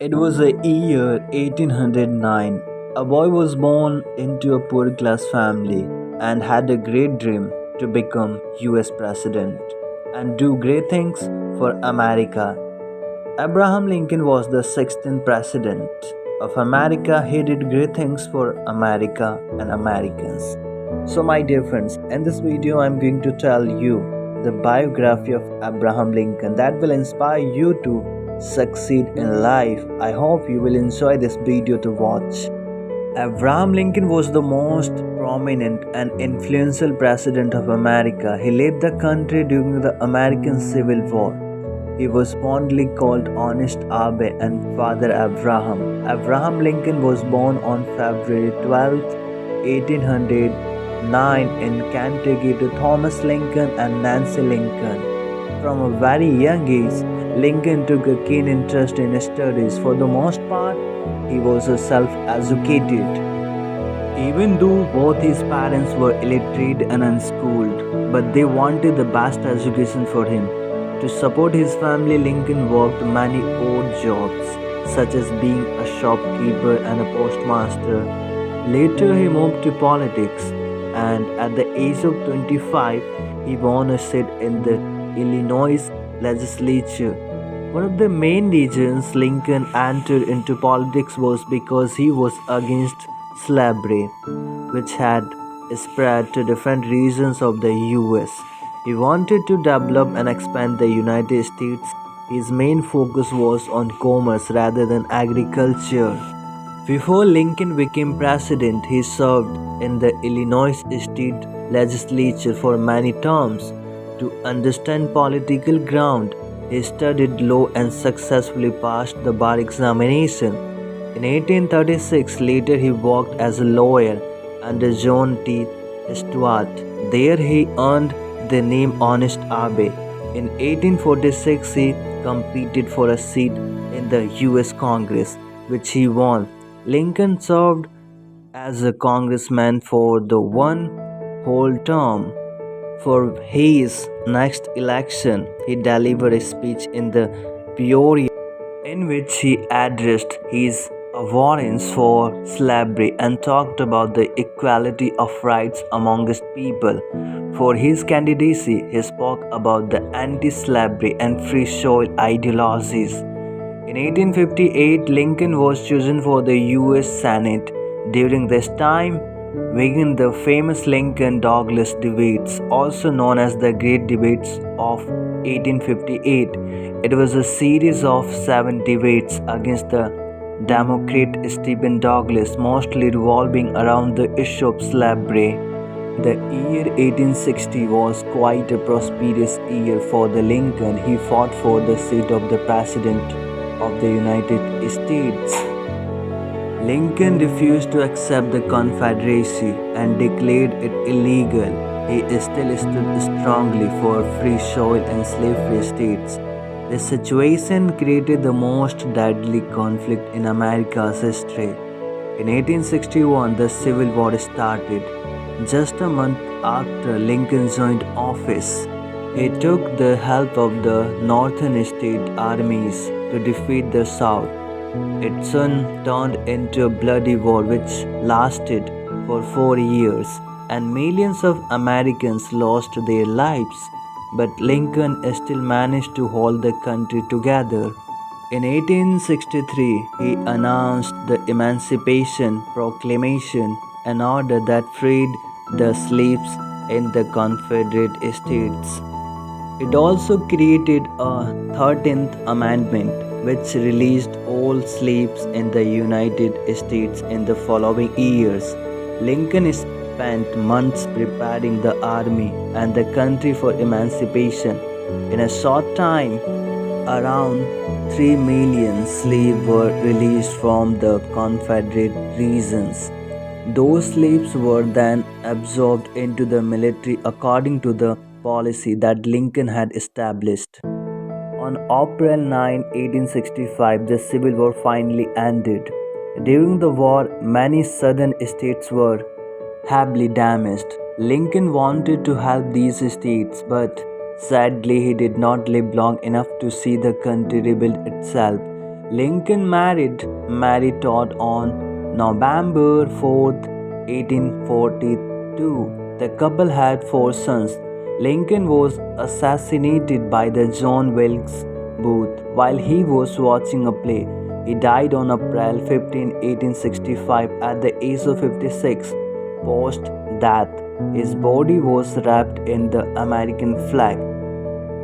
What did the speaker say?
It was the year 1809. A boy was born into a poor class family and had a great dream to become US President and do great things for America. Abraham Lincoln was the 16th President of America. He did great things for America and Americans. So, my dear friends, in this video, I'm going to tell you the biography of Abraham Lincoln that will inspire you to succeed in life. I hope you will enjoy this video to watch. Abraham Lincoln was the most prominent and influential president of America. He led the country during the American Civil War. He was fondly called Honest Abe and Father Abraham. Abraham Lincoln was born on February 12, 1809 in Kentucky to Thomas Lincoln and Nancy Lincoln. From a very young age, Lincoln took a keen interest in studies. For the most part, he was self-educated. Even though both his parents were illiterate and unschooled, but they wanted the best education for him. To support his family, Lincoln worked many odd jobs, such as being a shopkeeper and a postmaster. Later, he moved to politics, and at the age of 25, he won a seat in the Illinois legislature. One of the main reasons Lincoln entered into politics was because he was against slavery, which had spread to different regions of the US. He wanted to develop and expand the United States. His main focus was on commerce rather than agriculture. Before Lincoln became president, he served in the Illinois state legislature for many terms. To understand political ground, he studied law and successfully passed the bar examination. In 1836, later he worked as a lawyer under John T. Stuart. There he earned the name Honest Abe. In 1846, he competed for a seat in the US Congress, which he won. Lincoln served as a congressman for the one whole term. For his next election, he delivered a speech in the Peoria in which he addressed his abhorrence for slavery and talked about the equality of rights amongst people. For his candidacy, he spoke about the anti-slavery and free soil ideologies. In 1858, Lincoln was chosen for the US Senate. During this time, began the famous Lincoln-Douglas debates, also known as the Great Debates of 1858. It was a series of 7 debates against the Democrat Stephen Douglas, mostly revolving around the issue of slavery. The year 1860 was quite a prosperous year for the Lincoln. He fought for the seat of the President of the United States. Lincoln refused to accept the Confederacy and declared it illegal. He still stood strongly for free soil and slave-free states. This situation created the most deadly conflict in America's history. In 1861, the Civil War started. Just a month after Lincoln joined office, he took the help of the Northern state armies to defeat the South. It soon turned into a bloody war which lasted for 4 years, and millions of Americans lost their lives. But Lincoln still managed to hold the country together. In 1863, he announced the Emancipation Proclamation, an order that freed the slaves in the Confederate States. It also created a 13th Amendment, which released all slaves in the United States in the following years. Lincoln spent months preparing the army and the country for emancipation. In a short time, around 3 million slaves were released from the Confederate regions. Those slaves were then absorbed into the military according to the policy that Lincoln had established. On April 9, 1865, the Civil War finally ended. During the war, many southern states were heavily damaged. Lincoln wanted to help these states, but sadly he did not live long enough to see the country rebuild itself. Lincoln married Mary Todd on November 4th, 1842. The couple had four sons. Lincoln was assassinated by the John Wilkes Booth while he was watching a play. He died on April 15, 1865 at the age of 56. Post death, his body was wrapped in the American flag